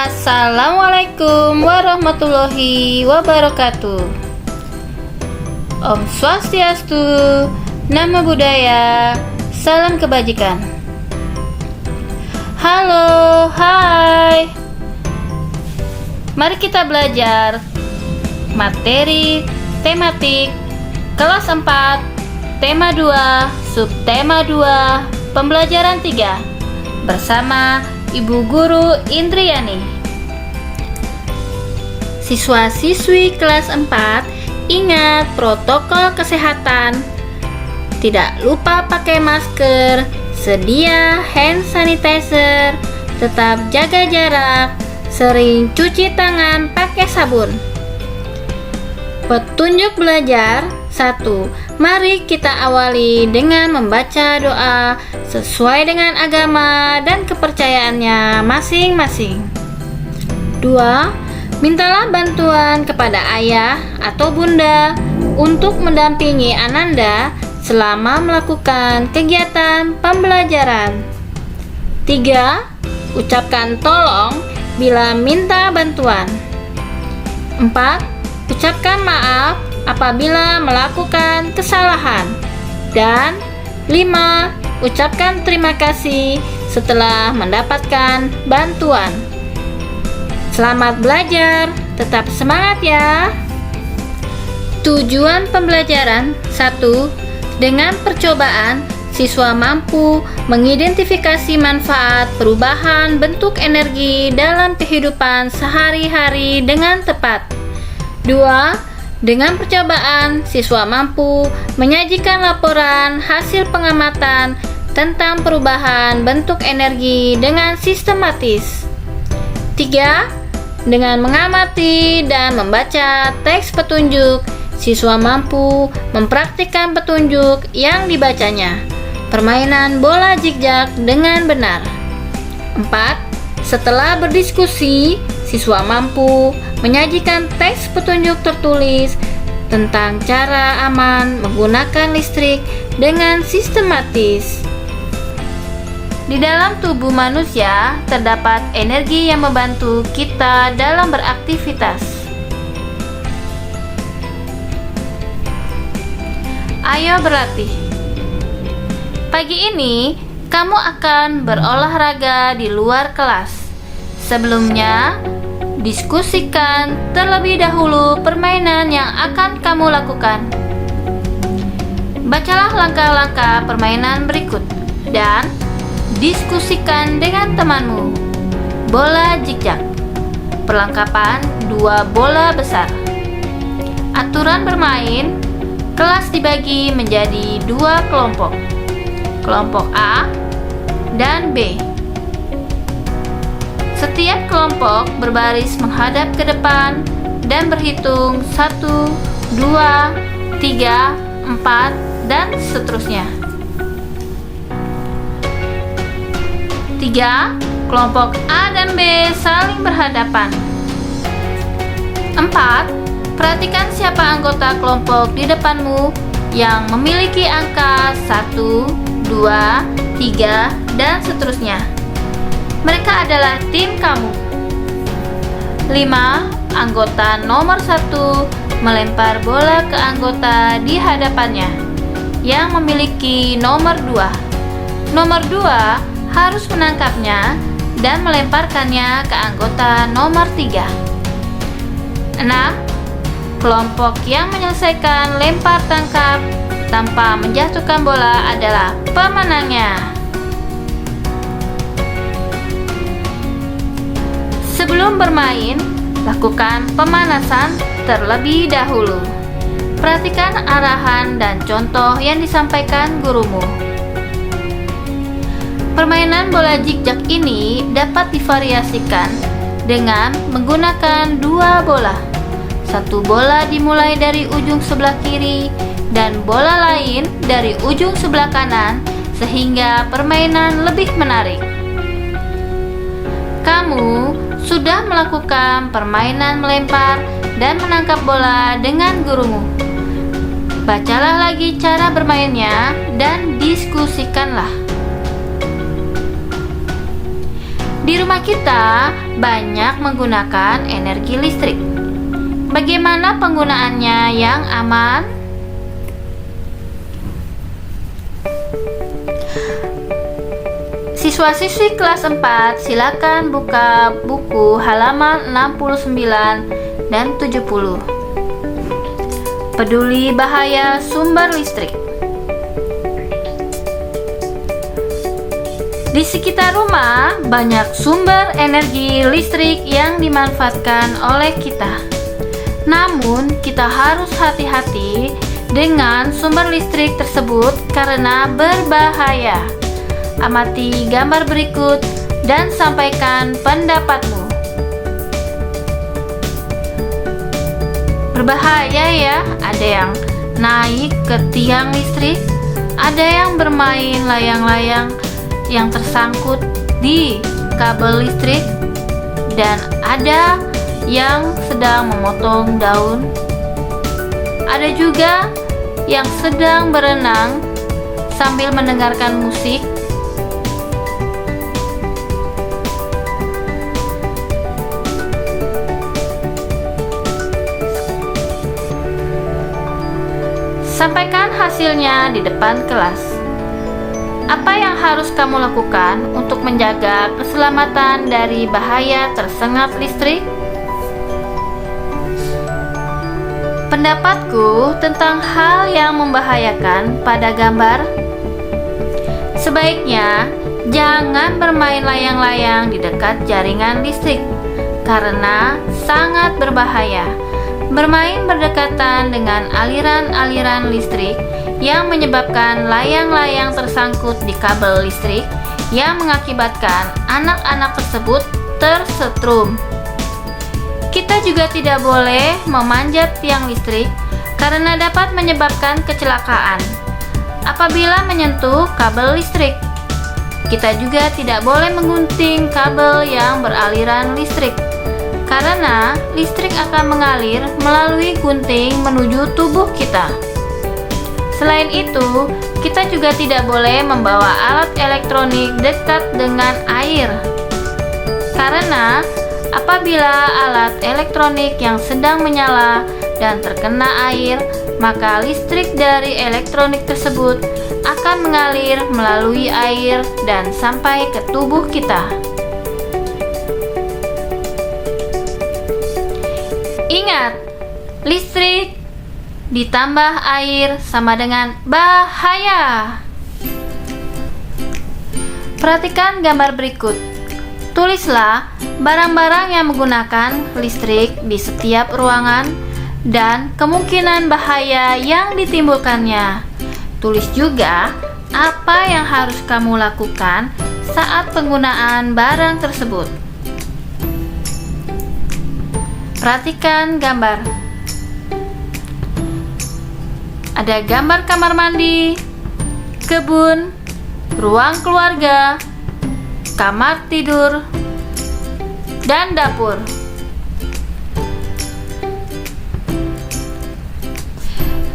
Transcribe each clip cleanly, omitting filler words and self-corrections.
Assalamualaikum warahmatullahi wabarakatuh. Om Swastiastu, Namo Buddhaya, salam kebajikan. Halo, hai. Mari kita belajar materi tematik kelas 4, tema 2, subtema 2, pembelajaran 3 bersama Ibu Guru Indriani. Siswa-siswi kelas 4, ingat protokol kesehatan. Tidak lupa pakai masker, sedia hand sanitizer, tetap jaga jarak, sering cuci tangan pakai sabun. Petunjuk belajar 1. Mari kita awali dengan membaca doa sesuai dengan agama dan kepercayaannya masing-masing. 2. Mintalah bantuan kepada ayah atau bunda untuk mendampingi Ananda selama melakukan kegiatan pembelajaran. 3. Ucapkan tolong bila minta bantuan. 4. Ucapkan maaf apabila melakukan kesalahan. Dan 5. Ucapkan terima kasih setelah mendapatkan bantuan. Selamat belajar, tetap semangat ya. Tujuan pembelajaran 1. Dengan percobaan, siswa mampu mengidentifikasi manfaat perubahan bentuk energi dalam kehidupan sehari-hari dengan tepat. 2. Dengan percobaan, siswa mampu menyajikan laporan hasil pengamatan tentang perubahan bentuk energi dengan sistematis. 3. Dengan mengamati dan membaca teks petunjuk, siswa mampu mempraktikkan petunjuk yang dibacanya. Permainan bola zigzag dengan benar. 4. Setelah berdiskusi, siswa mampu menyajikan teks petunjuk tertulis tentang cara aman menggunakan listrik dengan sistematis. Di dalam tubuh manusia terdapat energi yang membantu kita dalam beraktivitas. Ayo berlatih. Pagi ini kamu akan berolahraga di luar kelas. Sebelumnya, diskusikan terlebih dahulu permainan yang akan kamu lakukan. Bacalah langkah-langkah permainan berikut dan diskusikan dengan temanmu. Bola zigzag. Perlengkapan 2 bola besar. Aturan bermain, kelas dibagi menjadi 2 kelompok. Kelompok A dan B. Setiap kelompok berbaris menghadap ke depan dan berhitung 1, 2, 3, 4, dan seterusnya. 3. Kelompok A dan B saling berhadapan. 4. Perhatikan siapa anggota kelompok di depanmu yang memiliki angka 1, 2, 3, dan seterusnya. Mereka adalah tim kamu. 5. Anggota nomor 1 melempar bola ke anggota di hadapannya yang memiliki nomor 2. Nomor 2 harus menangkapnya dan melemparkannya ke anggota nomor 3. 6. Kelompok yang menyelesaikan lempar tangkap tanpa menjatuhkan bola adalah pemenangnya. Sebelum bermain, lakukan pemanasan terlebih dahulu. Perhatikan arahan dan contoh yang disampaikan gurumu. Permainan bola zigzag ini dapat divariasikan dengan menggunakan 2 bola. 1 bola dimulai dari ujung sebelah kiri dan bola lain dari ujung sebelah kanan sehingga permainan lebih menarik. Kamu sudah melakukan permainan melempar dan menangkap bola dengan gurumu. Bacalah lagi cara bermainnya dan diskusikanlah. Di rumah kita banyak menggunakan energi listrik. Bagaimana penggunaannya yang aman? Siswa-siswi kelas 4 silakan buka buku halaman 69 dan 70. Peduli bahaya sumber listrik. Di sekitar rumah banyak sumber energi listrik yang dimanfaatkan oleh kita. Namun, kita harus hati-hati dengan sumber listrik tersebut karena berbahaya. Amati gambar berikut dan sampaikan pendapatmu. Berbahaya ya, ada yang naik ke tiang listrik, ada yang bermain layang-layang yang tersangkut di kabel listrik, dan ada yang sedang memotong daun. Ada juga yang sedang berenang sambil mendengarkan musik. Sampaikan hasilnya di depan kelas. Apa yang harus kamu lakukan untuk menjaga keselamatan dari bahaya tersengat listrik? Pendapatku tentang hal yang membahayakan pada gambar. Sebaiknya jangan bermain layang-layang di dekat jaringan listrik karena sangat berbahaya. Bermain berdekatan dengan aliran-aliran listrik yang menyebabkan layang-layang tersangkut di kabel listrik yang mengakibatkan anak-anak tersebut tersetrum. Kita juga tidak boleh memanjat tiang listrik karena dapat menyebabkan kecelakaan apabila menyentuh kabel listrik. Kita juga tidak boleh menggunting kabel yang beraliran listrik karena listrik akan mengalir melalui gunting menuju tubuh kita. Selain itu, kita juga tidak boleh membawa alat elektronik dekat dengan air. Karena apabila alat elektronik yang sedang menyala dan terkena air, maka listrik dari elektronik tersebut akan mengalir melalui air dan sampai ke tubuh kita. Ingat, listrik ditambah air sama dengan bahaya. Perhatikan gambar berikut. Tulislah barang-barang yang menggunakan listrik di setiap ruangan dan kemungkinan bahaya yang ditimbulkannya. Tulis juga apa yang harus kamu lakukan saat penggunaan barang tersebut. Perhatikan gambar. Ada gambar kamar mandi, kebun, ruang keluarga, kamar tidur, dan dapur.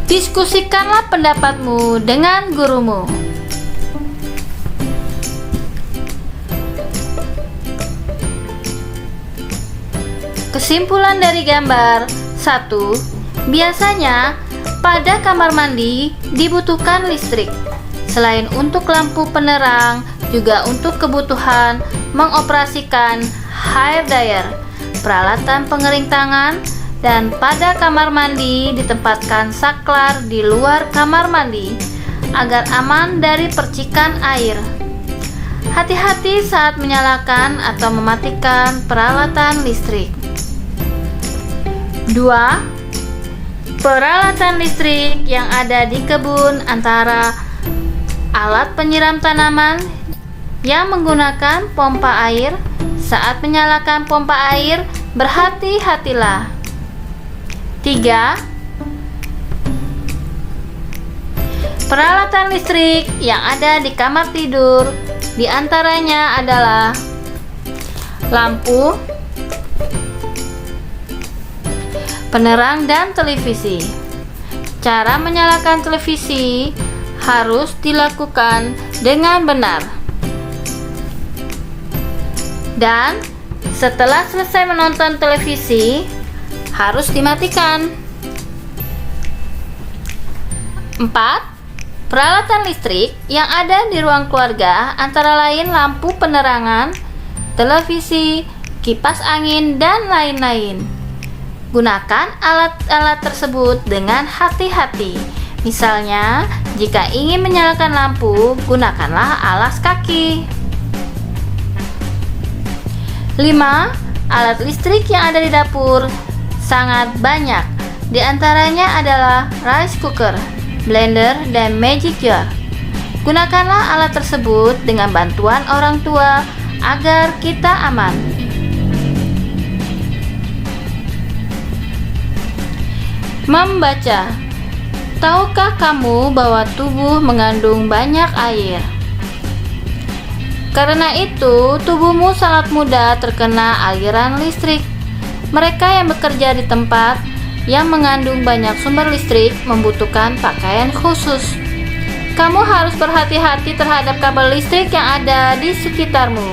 Diskusikanlah pendapatmu dengan gurumu. Kesimpulan dari gambar 1. Biasanya pada kamar mandi dibutuhkan listrik. Selain untuk lampu penerang, juga untuk kebutuhan mengoperasikan hair dryer, peralatan pengering tangan, dan pada kamar mandi ditempatkan saklar di luar kamar mandi agar aman dari percikan air. Hati-hati saat menyalakan atau mematikan peralatan listrik. 2. Peralatan listrik yang ada di kebun antara alat penyiram tanaman yang menggunakan pompa air. Saat menyalakan pompa air, berhati-hatilah. 3. Peralatan listrik yang ada di kamar tidur, di antaranya adalah lampu, penerang, dan televisi. Cara menyalakan televisi harus dilakukan dengan benar. Dan setelah selesai menonton televisi, harus dimatikan. 4. Peralatan listrik yang ada di ruang keluarga antara lain lampu penerangan, televisi, kipas angin, dan lain-lain. Gunakan alat-alat tersebut dengan hati-hati. Misalnya, jika ingin menyalakan lampu, gunakanlah alas kaki. 5. Alat listrik yang ada di dapur sangat banyak. Di antaranya adalah rice cooker, blender, dan magic jar. Gunakanlah alat tersebut dengan bantuan orang tua agar kita aman. Membaca. Tahukah kamu bahwa tubuh mengandung banyak air? Karena itu, tubuhmu sangat mudah terkena aliran listrik. Mereka yang bekerja di tempat yang mengandung banyak sumber listrik membutuhkan pakaian khusus. Kamu harus berhati-hati terhadap kabel listrik yang ada di sekitarmu.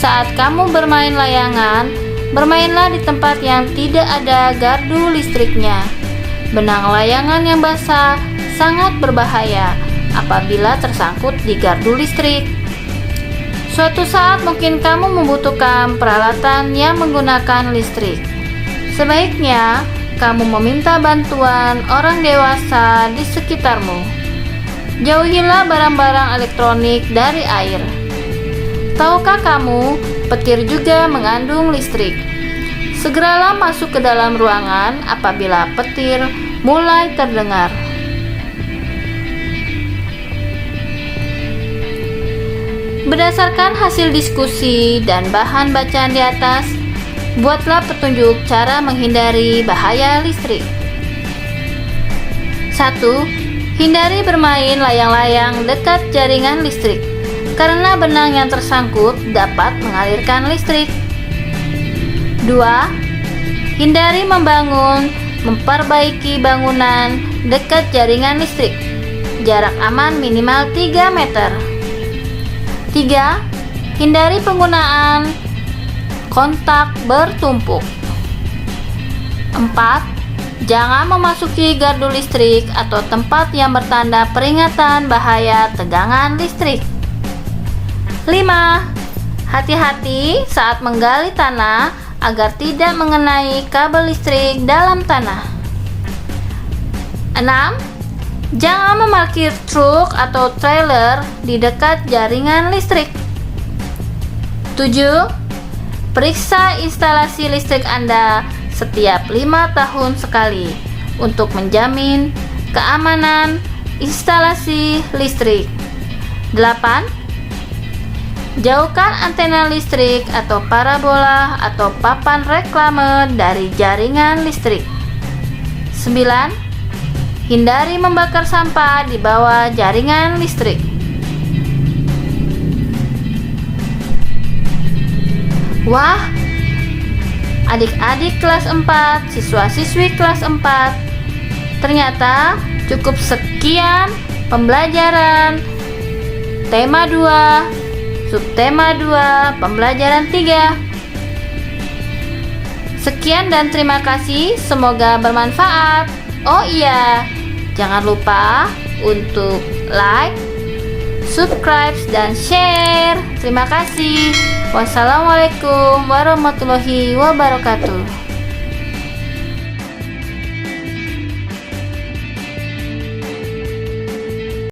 Saat kamu bermain layangan, bermainlah di tempat yang tidak ada gardu listriknya. Benang layangan yang basah sangat berbahaya apabila tersangkut di gardu listrik. Suatu saat mungkin kamu membutuhkan peralatan yang menggunakan listrik. Sebaiknya kamu meminta bantuan orang dewasa di sekitarmu. Jauhilah barang-barang elektronik dari air. Tahukah kamu, petir juga mengandung listrik. Segeralah masuk ke dalam ruangan apabila petir mulai terdengar. Berdasarkan hasil diskusi dan bahan bacaan di atas, buatlah petunjuk cara menghindari bahaya listrik. 1. Hindari bermain layang-layang dekat jaringan listrik, karena benang yang tersangkut dapat mengalirkan listrik. 2. Hindari memperbaiki bangunan dekat jaringan listrik. Jarak aman minimal 3 meter. 3. Hindari penggunaan kontak bertumpuk. 4. Jangan memasuki gardu listrik atau tempat yang bertanda peringatan bahaya tegangan listrik. 5. Hati-hati saat menggali tanah agar tidak mengenai kabel listrik dalam tanah. 6. Jangan memarkir truk atau trailer di dekat jaringan listrik. 7. Periksa instalasi listrik Anda setiap 5 tahun sekali untuk menjamin keamanan instalasi listrik. 8. Jauhkan antena listrik atau parabola atau papan reklame dari jaringan listrik. 9. Hindari membakar sampah di bawah jaringan listrik. Wah, adik-adik kelas 4, siswa-siswi kelas 4, ternyata cukup sekian pembelajaran tema 2, subtema 2, pembelajaran 3. Sekian dan terima kasih, semoga bermanfaat. Oh iya, jangan lupa untuk like, subscribe, dan share. Terima kasih. Wassalamualaikum warahmatullahi wabarakatuh.